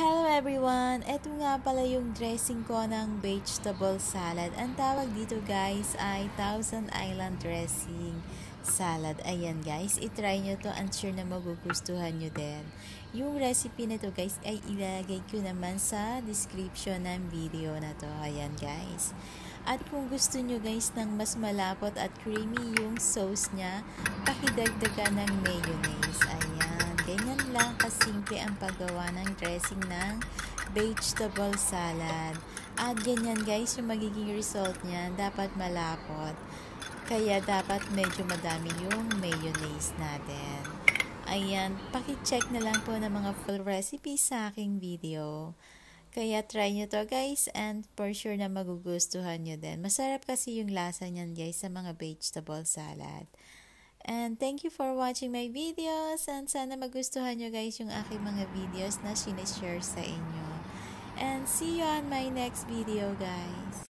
Hello everyone! Ito nga pala yung dressing ko ng vegetable salad. Ang tawag dito guys ay Thousand Island Dressing Salad. Ayan guys, itry nyo to. I'm sure na magugustuhan nyo din. Yung recipe na to guys ay ilalagay ko naman sa description ng video na to. Ayan guys. At kung gusto nyo guys ng mas malapot at creamy yung sauce niya, pakidagdagan ng mayonnaise. Ayan. Ganyan lang kasimple ang paggawa ng dressing ng vegetable salad. At ganyan guys, yung magiging result niyan, dapat malapot. Kaya dapat medyo madami yung mayonnaise natin. Ayan, paki-check na lang po ng mga full recipes sa aking video. Kaya try nyo to guys and for sure na magugustuhan nyo din. Masarap kasi yung lasa niyan guys sa mga vegetable salad. And thank you for watching my videos and sana magustuhan nyo guys yung aking mga videos na sinishare sa inyo. And see you on my next video guys.